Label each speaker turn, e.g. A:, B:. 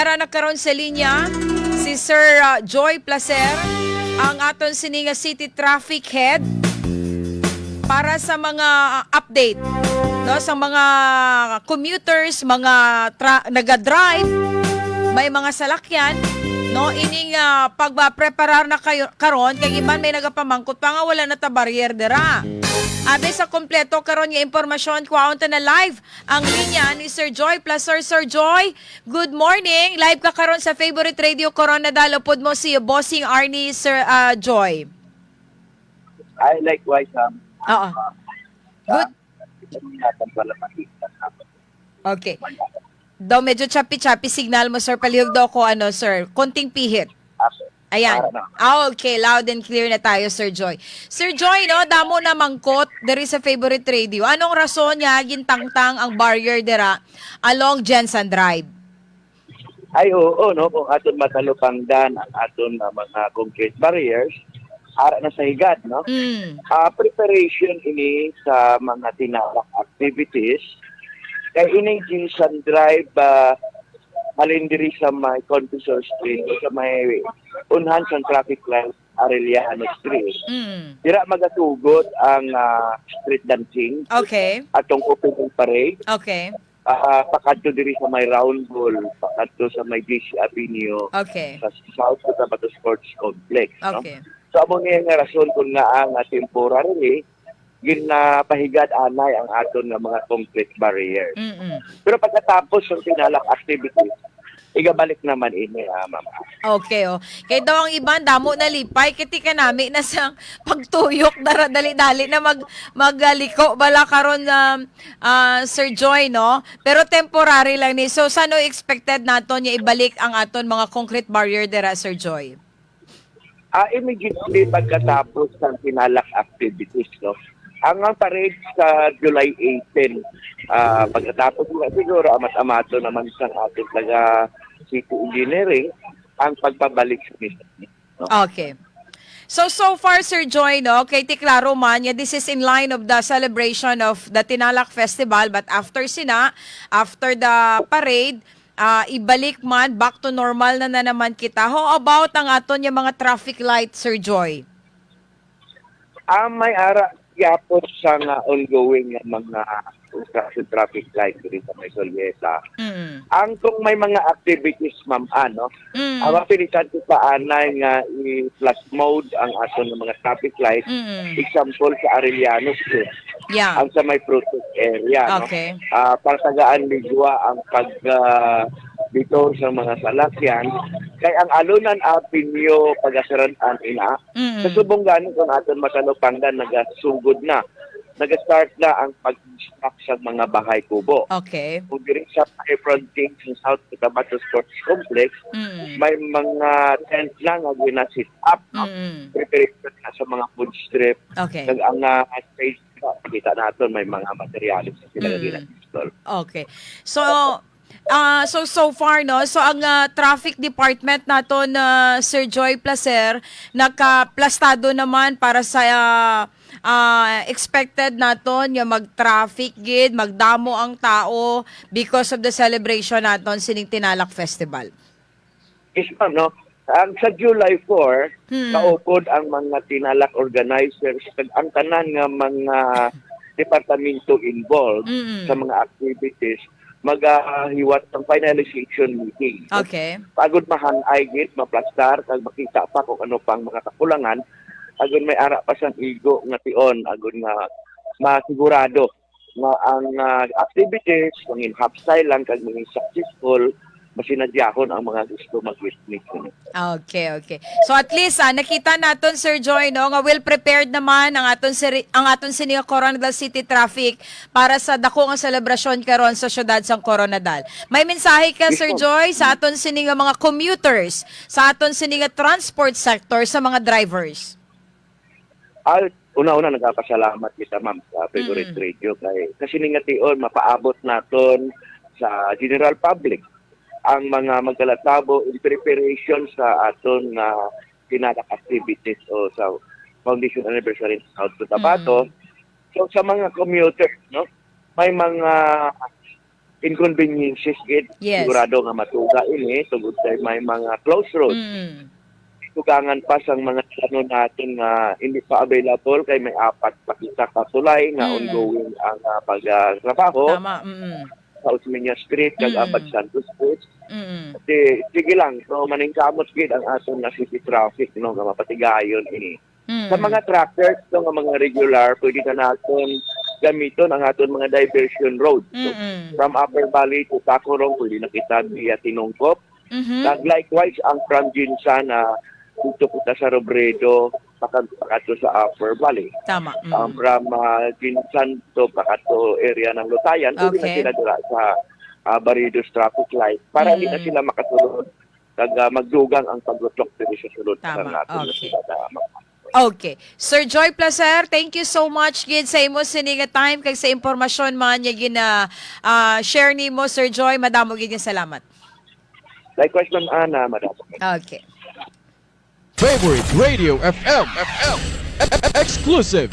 A: Para nagkaroon sa linya si Sir Joy Placer, ang aton sininga City Traffic Head para sa mga update no sa mga commuters, mga naga-drive, may mga salakyan no ining pagba-preparar na kayo karon kay iban may nagapamangkot pa nga wala na ta barrier dira. Abe sa kompleto karon nga impormasyon kuwaon ta na live ang linya ni Sir Joy Placer. Sir Joy, good morning. Live ka karon sa Favorite Radio Coronadal. Upod mo si Bossing Arnie, Sir Joy.
B: I likewise
A: Oo. Good. Okay. Daw medyo choppy-choppy signal mo, sir. Palihog daw ko sir. Konting pihit. Ayan. Okay, loud and clear na tayo, Sir Joy. Sir Joy, no, damo na mangkot diri sa Favorite Radio. Anong rason niya gintangtang ang barrier dira along Jensen Drive?
B: Ay, oo, no, kung aton matalupangdan ang aton mga concrete barriers, ara na sa higad, no? Preparation ini sa mga tinalak activities. Kay ining Jensen Drive, halin diri sa may Confessor Street, sa may unhan sa traffic light, Arellano Street. Dira magatugot ang street dancing.
A: Okay.
B: Atong opening parade.
A: Okay.
B: Pakadto diri sa may round ball, pakadto sa may GC Avenue.
A: Okay.
B: Sa South Cotabato Sports Complex.
A: Okay.
B: No? So, amo niya nga rason kung nga ang temporarily, ginapahigad anay ang aton nga mga concrete barriers. Pero pagkatapos ng tinalak activities, igabalik naman ini, ma'am.
A: Okay, oh. Kaya daw ang iban, damo na lipay, kiti ka namin na sa pagtuyok, dali-dali na magaliko, bala karon Sir Joy, no? Pero temporary lang ni. So, saan expected naton niya ibalik ang aton mga concrete barrier dira, Sir Joy?
B: Immediately pagkatapos ng tinalak activities, no? Ang parade sa July 18, pagkatapos nga siguro amat-amato naman sa ating taga city engineering ang pagpabalik sa mission. No?
A: Okay. So far, Sir Joy, no, kay tiklaro man, this is in line of the celebration of the Tinalak Festival, but after the parade, ibalik man, back to normal na naman kita. How about ang aton yung mga traffic light, Sir Joy?
B: May ara yapos sa ongoing mga traffic light dito sa may Solieta. Ang kung may mga activities, ma'am, mapilitan ko pa anay nga i-flash mode ang ato ng mga traffic light. Example sa Arellano Street.
A: Yeah.
B: Ang sa may protest area.
A: Okay.
B: No? Partagaan ligwa ang dito sa mga salakyan. Kay ang Alunan Avenue pag-asaranan ina. Sa subong ganin kung aton matalupangdan nagasugod na. Nag-start na ang pag-stock sa mga bahay kubo.
A: Okay.
B: Kung diri sa fronting sa South Cotabato Sports Complex, may mga tent na nga gina-sit up. Preparation na sa mga food strip.
A: Okay.
B: Ang space kita natin may mga materials na sila gina-install.
A: Okay. So far, no, so ang traffic department naton Sir Joy Placer nakaplastado naman para sa expected naton yung mag-traffic gid, magdamo ang tao because of the celebration naton sining Tinalak Festival.
B: Yes, ma'am, no? Ang sa July 4, kaupod ang mga Tinalak organizers, ang tanan nga mga departamento involved sa mga activities, maghiwat ng finalization meeting.
A: Okay.
B: Pagod mahanay gid, maplastar, kag makita pa kung ano pang mga kakulangan, agon may ara pa sang igo nga tion, agon nga masigurado nga ang activities mangin hapsay lang kag mangin successful, masinadyahon ang mga gusto mag-witness.
A: Okay. So at least nakita naton Sir Joy, no, nga well prepared naman ang aton sininga Coronadal City Traffic para sa dako nga selebrasyon karon sa syudad sang Coronadal. May mensahe ka, Sir Joy, sa aton sininga mga commuters, sa aton sininga transport sector, sa mga drivers?
B: Una-una nagpapasalamat kita, ma'am, sa Favorite Radio kasi ningation mapaabot naton sa general public ang mga magkalatabo in preparation sa aton tinalak activities o sa Foundation Anniversary sa South Cotabato. So sa mga commuters, no, may mga inconveniences gid.
A: Yes.
B: Sigurado nga matuga ini tungod kay may mga close roads. Tugangan pa sang mga ano natin nga hindi pa available kay may 4 pa kita katulay nga ongoing ang pagtrabaho
A: Tama.
B: sa Osmeña Street kag Abad Santos Street. Kasi sige lang, so maningkamot gid ang aton na city traffic no nga mapatigayon ini. Sa mga truckers, no, nga mga regular, pwede ka natin gamiton ang aton mga diversion road. So, from Upper Valley to Tacorong, pwede na kita via Tinongkop. And likewise, ang from Ginsan na dito kita sa Robredo, pakato sa Upper Valley.
A: Tama.
B: From Ginsan to pakato area ng Lutayan, pwede na sila dira sa Baridos traffic light para hindi na sila makatulog kag magdugang ang paglutok dito sa sulod
A: Tama.
B: ng natin.
A: Okay. Okay. Sir Joy Placer, thank you so much gid sa imo siniga time kag sa impormasyon man niya share nimo Sir Joy, madamo gid nga salamat.
B: Likewise, Ma'am Ana, madam.
A: Okay.
C: Favorite Radio FM. Exclusive.